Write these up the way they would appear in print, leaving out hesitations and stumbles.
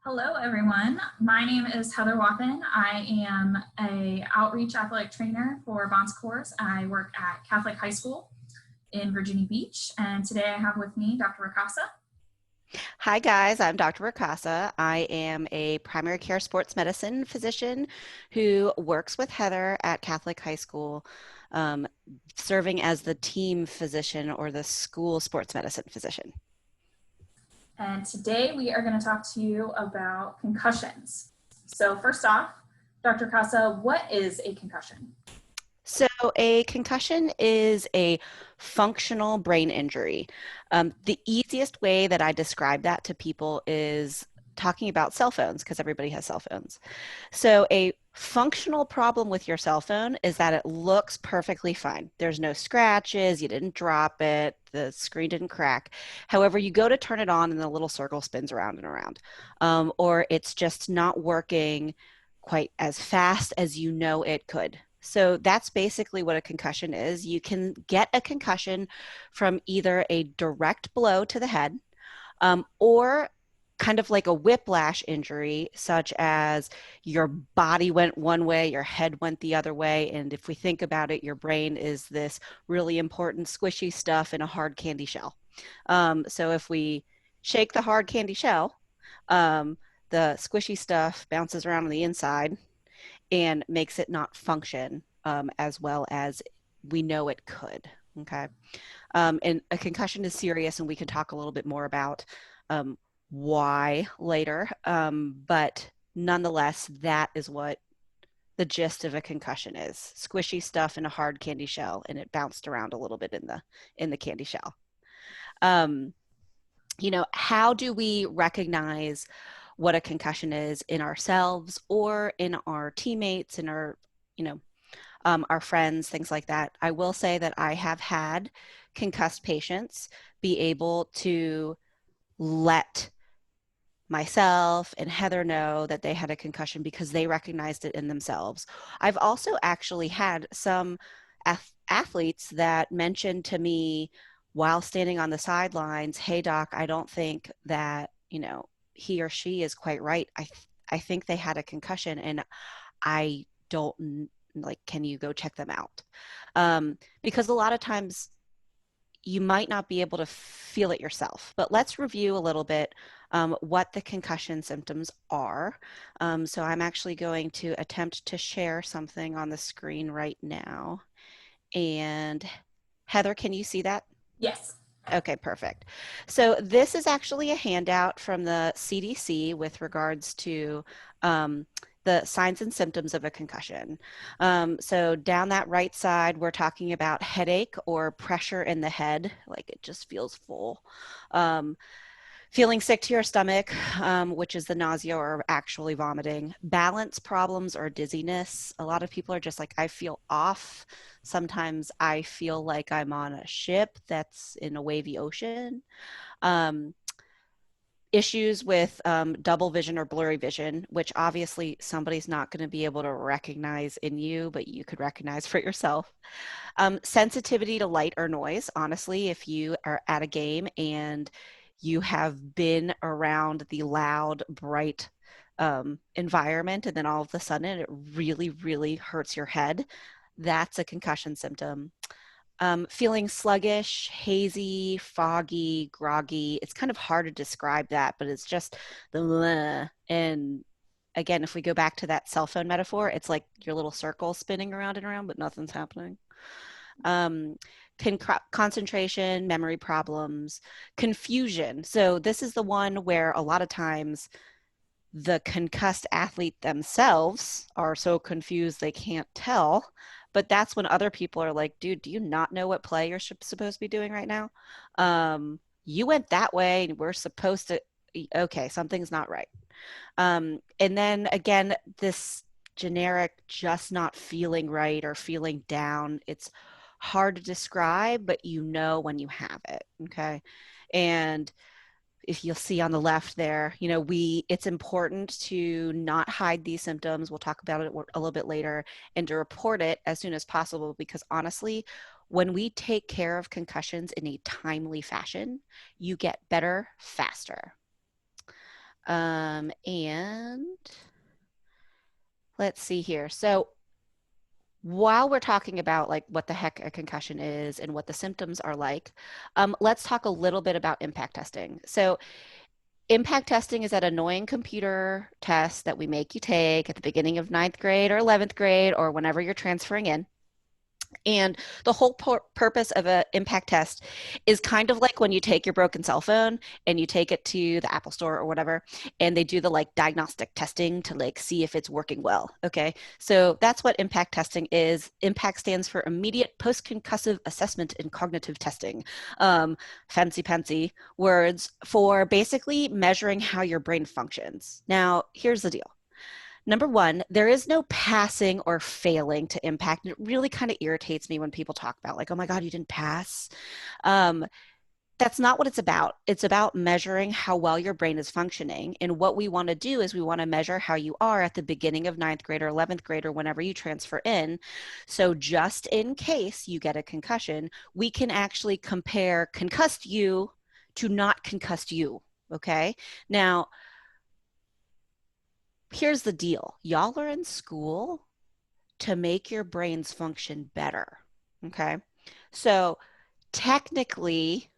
Hello, everyone. My name is Heather Wappen. I am a outreach athletic trainer for Bon Secours. I work at Catholic High School in Virginia Beach, and today I have with me Dr. Ricasa. Hi guys, I'm Dr. Ricasa. I am a primary care sports medicine physician who works with Heather at Catholic High School, um, serving as the team physician or the school sports medicine physician. And today we are going to talk to you about concussions. So, first off, Dr. Casa, what is a concussion? So, a concussion is a functional brain injury. The easiest way that I describe that to people is talking about cell phones because everybody has cell phones. So, a functional problem with your cell phone is that it looks perfectly fine. There's no scratches, you didn't drop it, the screen didn't crack. However, you go to turn it on and the little circle spins around and around, or it's just not working quite as fast as you know it could. So that's basically what a concussion is. You can get a concussion from either a direct blow to the head, or kind of like a whiplash injury, such as your body went one way, your head went the other way. And if we think about it, your brain is this really important squishy stuff in a hard candy shell. So if we shake the hard candy shell, um, the squishy stuff bounces around on the inside and makes it not function as well as we know it could. Okay. And a concussion is serious, and we can talk a little bit more about um, why later. But nonetheless, that is what the gist of a concussion is: squishy stuff in a hard candy shell, and it bounced around a little bit in the candy shell. Um, how do we recognize what a concussion is in ourselves or in our teammates, in you know, our friends, things like that? I will say that I have had concussed patients be able to let myself and Heather know that they had a concussion because they recognized it in themselves. I've also actually had some athletes that mentioned to me while standing on the sidelines, "Hey doc, I don't think that, he or she is quite right. I think they had a concussion and I don't like, can you go check them out?" Because a lot of times you might not be able to feel it yourself. But let's review a little bit what the concussion symptoms are. So I'm actually going to attempt to share something on the screen right now. And Heather, can you see that? Yes. Okay, perfect. So this is actually a handout from the CDC with regards to the signs and symptoms of a concussion. So down that right side, we're talking about headache or pressure in the head, like it just feels full. Um, Feeling sick to your stomach, which is the nausea or actually vomiting. Balance problems or dizziness. A lot of people are just like, I feel off. Sometimes I feel like I'm on a ship that's in a wavy ocean. Um, Issues with double vision or blurry vision, which obviously somebody's not going to be able to recognize in you, but you could recognize for yourself. Sensitivity to light or noise. Honestly, if you are at a game and you have been around the loud, bright environment, and then all of a sudden it really, really hurts your head, that's a concussion symptom. Feeling sluggish, hazy, foggy, groggy. It's kind of hard to describe that, but it's just the bleh. And again, if we go back to that cell phone metaphor, it's like your little circle spinning around and around, but nothing's happening. Um, Concentration, memory problems, confusion. So this is the one where a lot of times the concussed athlete themselves are so confused they can't tell. But that's when other people are like, dude, do you not know what play you're supposed to be doing right now? You went that way and we're supposed to, okay, something's not right. And then again, this generic just not feeling right or feeling down, it's hard to describe, but you know when you have it. Okay. And if you'll see on the left there, it's important to not hide these symptoms. We'll talk about it a little bit later, and to report it as soon as possible, because honestly, when we take care of concussions in a timely fashion, you get better faster. And let's see here. So while we're talking about like what the heck a concussion is and what the symptoms are like, let's talk a little bit about impact testing. So impact testing is that annoying computer test that we make you take at the beginning of ninth grade or 11th grade or whenever you're transferring in. And the whole purpose of an impact test is kind of like when you take your broken cell phone and you take it to the Apple store or whatever, and they do the like diagnostic testing to like see if it's working well. Okay. So that's what impact testing is. Impact stands for immediate post-concussive assessment and cognitive testing. Fancy words for basically measuring how your brain functions. Now, here's the deal. Number one, there is no passing or failing to impact. It really kind of irritates me when people talk about like, oh my God, you didn't pass. Um, that's not what it's about. It's about measuring how well your brain is functioning. And what we want to do is we want to measure how you are at the beginning of ninth grade or 11th grade or whenever you transfer in. So just in case you get a concussion, we can actually compare concussed you to not concussed you. Okay. Now, here's the deal. Y'all are in school to make your brains function better. Okay. So technically,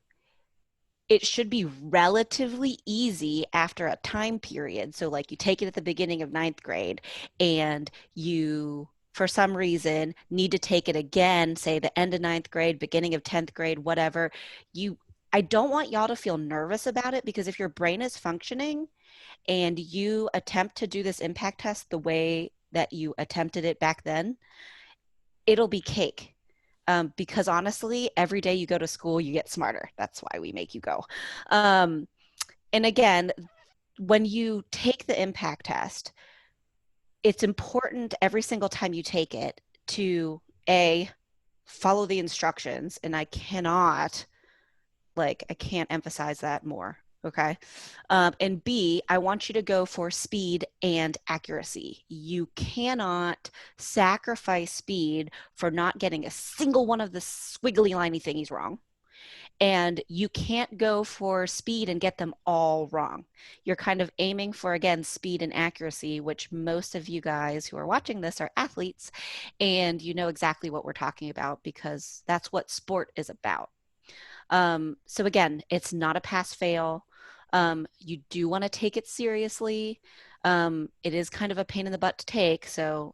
it should be relatively easy after a time period. So, like, you take it at the beginning of ninth grade and you, for some reason, need to take it again, say the end of ninth grade, beginning of 10th grade, whatever. I don't want y'all to feel nervous about it because if your brain is functioning, and you attempt to do this impact test the way that you attempted it back then, it'll be cake. Because honestly, every day you go to school, you get smarter. That's why we make you go. Um, and again, when you take the impact test, it's important every single time you take it to A, follow the instructions. And I can't emphasize that more. Okay. And B, I want you to go for speed and accuracy. You cannot sacrifice speed for not getting a single one of the squiggly liney thingies wrong. And you can't go for speed and get them all wrong. You're kind of aiming for, again, speed and accuracy, which most of you guys who are watching this are athletes, and you know exactly what we're talking about because that's what sport is about. So again, it's not a pass fail. You do want to take it seriously. It is kind of a pain in the butt to take, so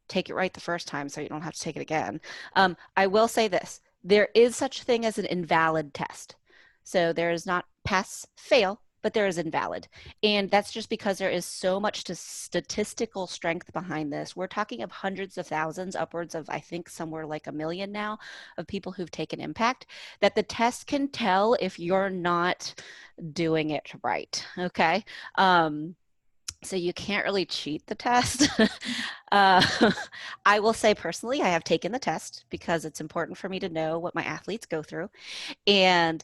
take it right the first time so you don't have to take it again. I will say this, there is such a thing as an invalid test. So there is not pass fail, but there is invalid. And that's just because there is so much statistical strength behind this. We're talking of hundreds of thousands, upwards of, I think, somewhere like 1 million now of people who've taken impact, that the test can tell if you're not doing it right. Okay. So you can't really cheat the test. uh, I will say personally, I have taken the test because it's important for me to know what my athletes go through. And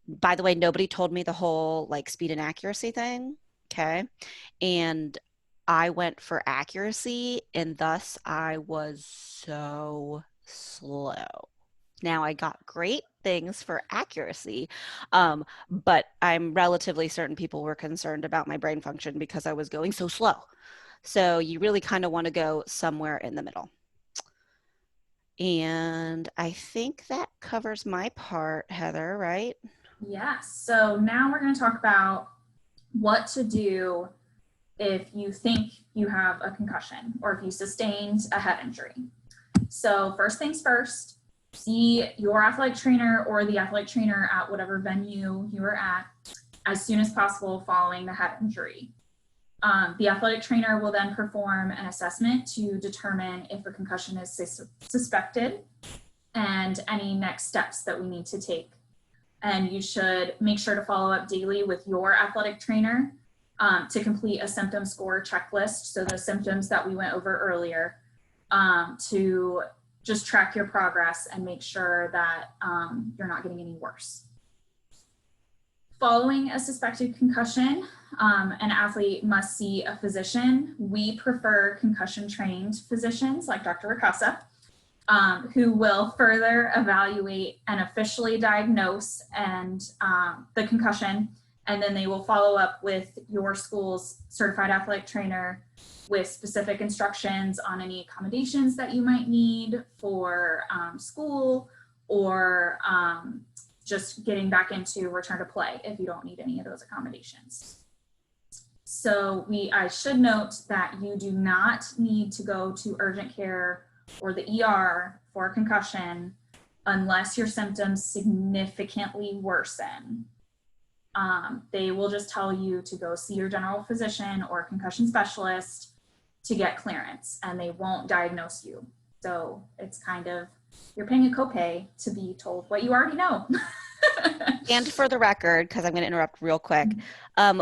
by the way, nobody told me the whole like speed and accuracy thing. Okay. And I went for accuracy, and thus I was so slow. Now I got great things for accuracy, but I'm relatively certain people were concerned about my brain function because I was going so slow. So you really kind of want to go somewhere in the middle. And I think that covers my part, Heather, right? Yes. So now we're going to talk about what to do if you think you have a concussion or if you sustained a head injury. So first things first, see your athletic trainer or the athletic trainer at whatever venue you are at as soon as possible following the head injury. The athletic trainer will then perform an assessment to determine if a concussion is suspected and any next steps that we need to take. And you should make sure to follow up daily with your athletic trainer to complete a symptom score checklist. So the symptoms that we went over earlier, to just track your progress and make sure that you're not getting any worse. Following a suspected concussion, an athlete must see a physician. We prefer concussion trained physicians like Dr. Ricasa, who will further evaluate and officially diagnose the concussion And then they will follow up with your school's certified athletic trainer with specific instructions on any accommodations that you might need for school, or just getting back into return to play if you don't need any of those accommodations. So I should note that you do not need to go to urgent care or the ER for a concussion unless your symptoms significantly worsen. They will just tell you to go see your general physician or concussion specialist to get clearance, and they won't diagnose you. So it's kind of, you're paying a copay to be told what you already know. And for the record, because I'm going to interrupt real quick,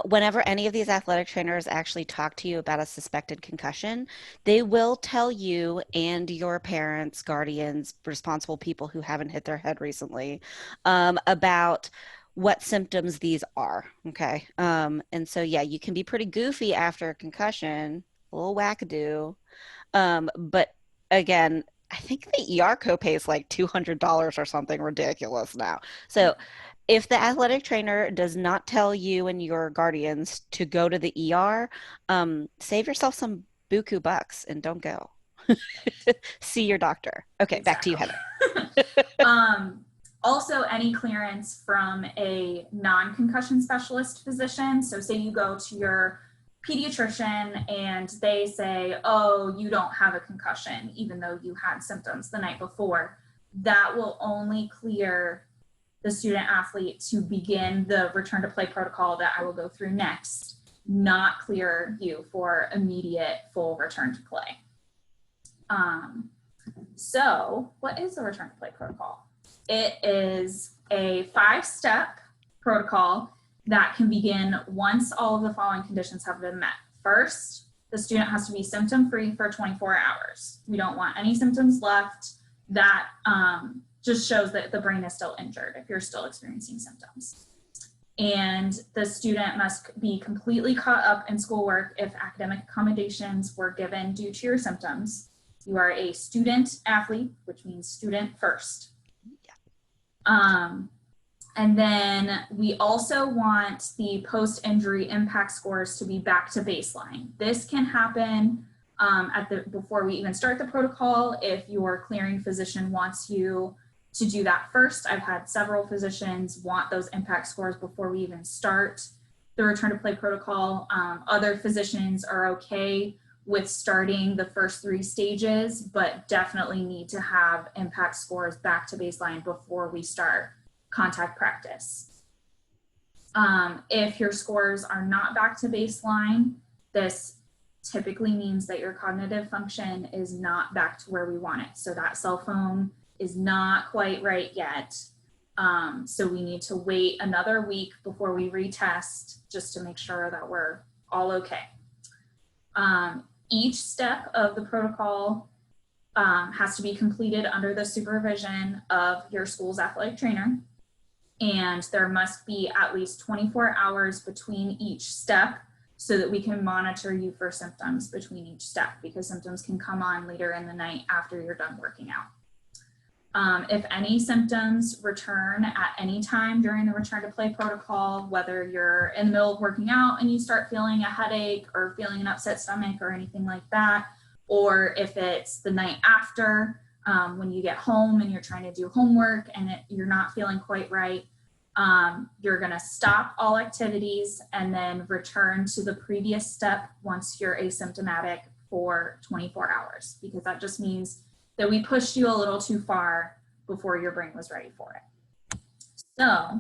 whenever any of these athletic trainers actually talk to you about a suspected concussion, they will tell you and your parents, guardians, responsible people who haven't hit their head recently, about what symptoms these are. Okay. And so, yeah, you can be pretty goofy after a concussion, a little wackadoo. But again, I think the ER copay is like $200 or something ridiculous now. So if the athletic trainer does not tell you and your guardians to go to the ER, save yourself some buku bucks and don't go. See your doctor. Okay, exactly. Back to you, Heather. Also, any clearance from a non-concussion specialist physician. So say you go to your pediatrician and they say, oh, you don't have a concussion, even though you had symptoms the night before. That will only clear the student athlete to begin the return to play protocol that I will go through next, not clear you for immediate full return to play. So what is the return to play protocol? It is a 5-step protocol that can begin once all of the following conditions have been met. First, the student has to be symptom-free for 24 hours. We don't want any symptoms left. That just shows that the brain is still injured if you're still experiencing symptoms. And the student must be completely caught up in schoolwork if academic accommodations were given due to your symptoms. You are a student athlete, which means student first. And then we also want the post-injury impact scores to be back to baseline. This can happen before we even start the protocol if your clearing physician wants you to do that first. I've had several physicians want those impact scores before we even start the return to play protocol. Other physicians are okay with starting the first 3 stages, but definitely need to have impact scores back to baseline before we start contact practice. If your scores are not back to baseline, this typically means that your cognitive function is not back to where we want it. So that cell phone is not quite right yet. So we need to wait another week before we retest just to make sure that we're all okay. Each step of the protocol has to be completed under the supervision of your school's athletic trainer. And there must be at least 24 hours between each step so that we can monitor you for symptoms between each step, because symptoms can come on later in the night after you're done working out. If any symptoms return at any time during the return to play protocol, whether you're in the middle of working out and you start feeling a headache or feeling an upset stomach or anything like that, or if it's the night after, when you get home and you're trying to do homework and you're not feeling quite right, you're going to stop all activities and then return to the previous step once you're asymptomatic for 24 hours, because that just means that we pushed you a little too far before your brain was ready for it. So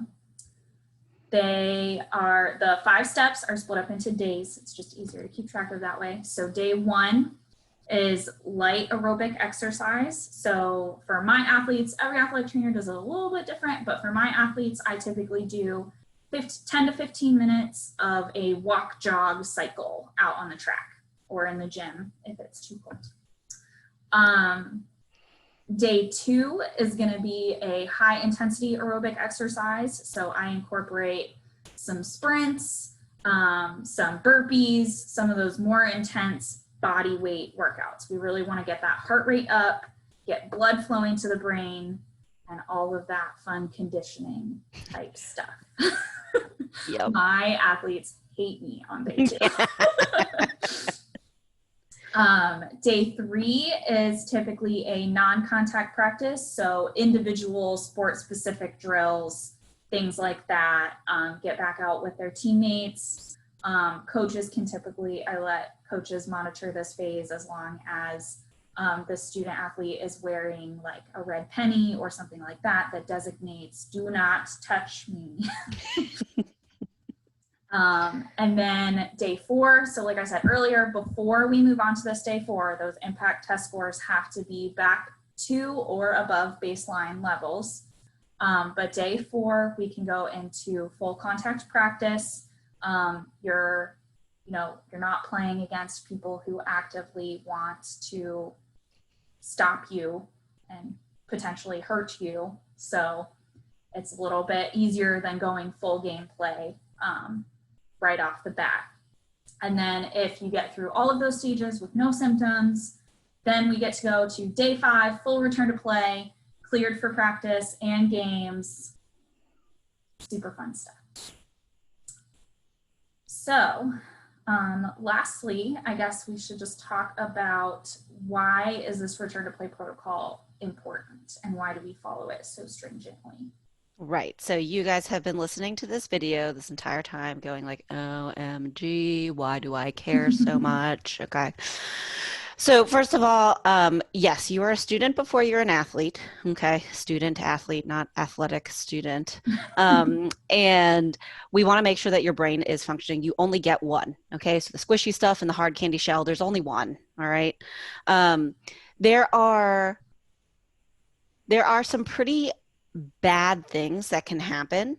the 5 steps are split up into days. It's just easier to keep track of that way. So day 1 is light aerobic exercise. So for my athletes, every athletic trainer does it a little bit different, but for my athletes, I typically do 10 to 15 minutes of a walk jog cycle out on the track or in the gym if it's too cold. Day 2 is going to be a high intensity aerobic exercise. So I incorporate some sprints, some burpees, some of those more intense body weight workouts. We really want to get that heart rate up, get blood flowing to the brain, and all of that fun conditioning type stuff. Yep. My athletes hate me on day 2. Day 3 is typically a non-contact practice, so individual sport-specific drills, things like that. Get back out with their teammates. Coaches can typically, I let coaches monitor this phase as long as the student athlete is wearing like a red penny or something like that that designates "do not touch me." And then day 4, so like I said earlier, before we move on to this day 4, those impact test scores have to be back to or above baseline levels. But day 4, we can go into full contact practice. You're not playing against people who actively want to stop you and potentially hurt you. So it's a little bit easier than going full game play right off the bat. And then if you get through all of those stages with no symptoms, then we get to go to day 5, full return to play, cleared for practice and games. Super fun stuff. So lastly, I guess we should just talk about why is this return to play protocol important and why do we follow it so stringently? Right. So you guys have been listening to this video this entire time going like, OMG, why do I care so much? Okay. So first of all, yes, you are a student before you're an athlete. Okay. Student, athlete, not athletic student. And we want to make sure that your brain is functioning. You only get one. Okay. So the squishy stuff and the hard candy shell, there's only one. All right. There are some pretty bad things that can happen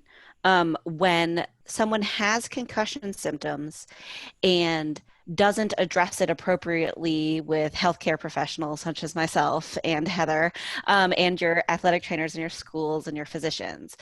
when someone has concussion symptoms and doesn't address it appropriately with healthcare professionals such as myself and Heather, and your athletic trainers and your schools and your physicians.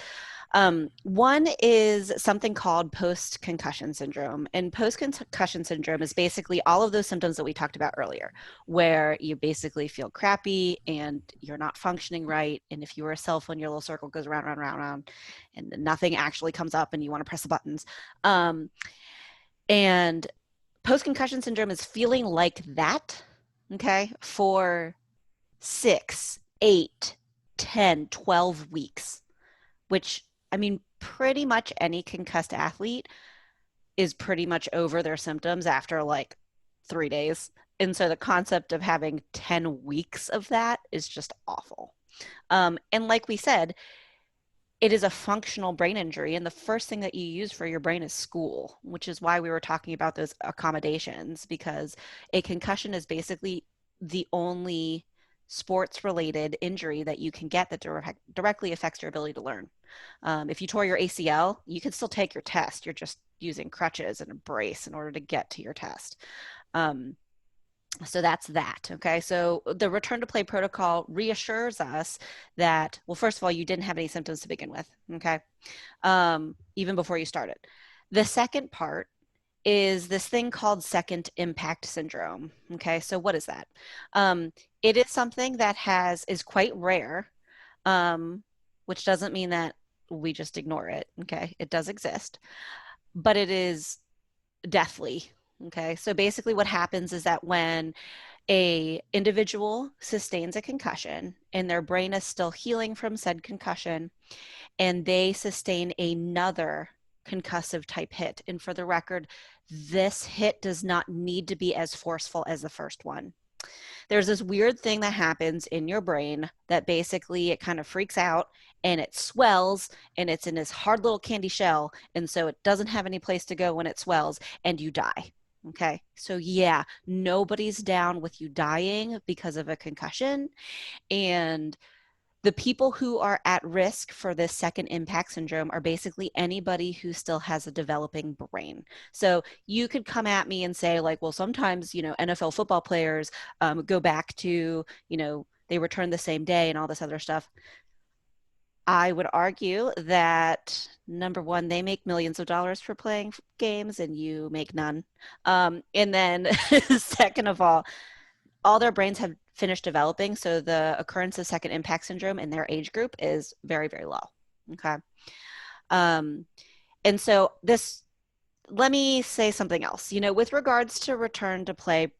One is something called post-concussion syndrome. And post-concussion syndrome is basically all of those symptoms that we talked about earlier, where you basically feel crappy and you're not functioning right. And if you were a cell phone, your little circle goes round, round, round, round, and nothing actually comes up and you want to press the buttons. And post-concussion syndrome is feeling like that, okay, for 6, 8, 10, 12 weeks, which, I mean, pretty much any concussed athlete is pretty much over their symptoms after like 3 days. And so the concept of having 10 weeks of that is just awful. And like we said, it is a functional brain injury. And the first thing that you use for your brain is school, which is why we were talking about those accommodations, because a concussion is basically the only sports related injury that you can get that directly affects your ability to learn. If you tore your ACL, you can still take your test. You're just using crutches and a brace in order to get to your test. So that's that. Okay. So the return to play protocol reassures us that, well, first of all, you didn't have any symptoms to begin with. Okay. Even before you started. The second part is this thing called second impact syndrome. Okay. So what is that? It is something that is quite rare, which doesn't mean that we just ignore it. Okay. It does exist, but it is deathly. Okay. So basically what happens is that when a individual sustains a concussion and their brain is still healing from said concussion and they sustain another concussive type hit. And for the record, this hit does not need to be as forceful as the first one. There's this weird thing that happens in your brain that basically it kind of freaks out and it swells and it's in this hard little candy shell. And so it doesn't have any place to go when it swells and you die. Okay. So yeah, nobody's down with you dying because of a concussion. And the people who are at risk for this second impact syndrome are basically anybody who still has a developing brain. So you could come at me and say like, well, sometimes, NFL football players go back to, they return the same day and all this other stuff. I would argue that number one, they make millions of dollars for playing games and you make none. And then second of all their brains have finished developing. So the occurrence of second impact syndrome in their age group is very, very low. Okay. And so let me say something else. With regards to the return to play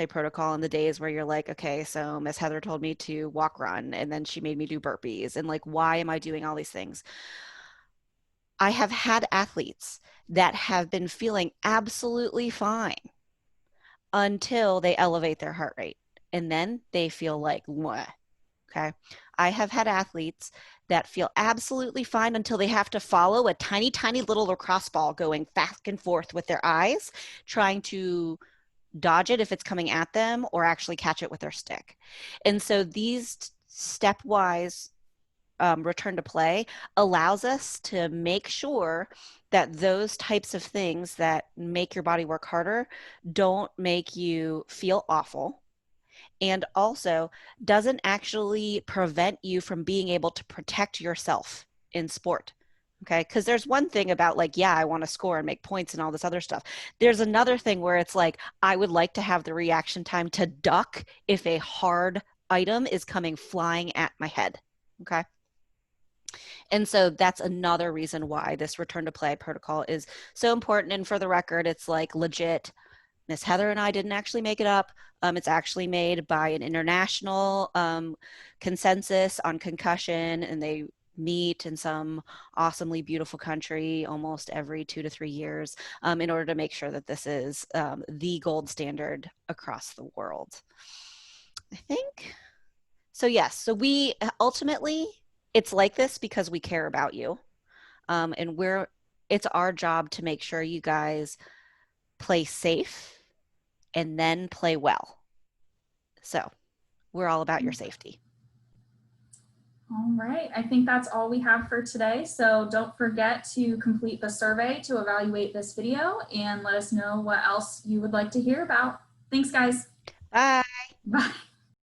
protocol and the days where you're like, okay, so Miss Heather told me to walk run and then she made me do burpees and like, why am I doing all these things? I have had athletes that have been feeling absolutely fine until they elevate their heart rate. And then they feel like, what? Okay. I have had athletes that feel absolutely fine until they have to follow a tiny, tiny little lacrosse ball going back and forth with their eyes, trying to dodge it if it's coming at them or actually catch it with their stick. And so these stepwise return to play allows us to make sure that those types of things that make your body work harder don't make you feel awful and also doesn't actually prevent you from being able to protect yourself in sport. Okay. Because there's one thing about like, yeah, I want to score and make points and all this other stuff. There's another thing where it's like, I would like to have the reaction time to duck if a hard item is coming flying at my head. Okay. And so that's another reason why this return to play protocol is so important. And for the record, it's like legit. Miss Heather and I didn't actually make it up. It's actually made by an international consensus on concussion, and they meet in some awesomely beautiful country almost every 2 to 3 years in order to make sure that this is the gold standard across the world. I think. So, yes, so we ultimately, it's like this because we care about you. And it's our job to make sure you guys play safe and then play well. So we're all about your safety. All right, I think that's all we have for today. So don't forget to complete the survey to evaluate this video and let us know what else you would like to hear about. Thanks, guys. Bye. Bye.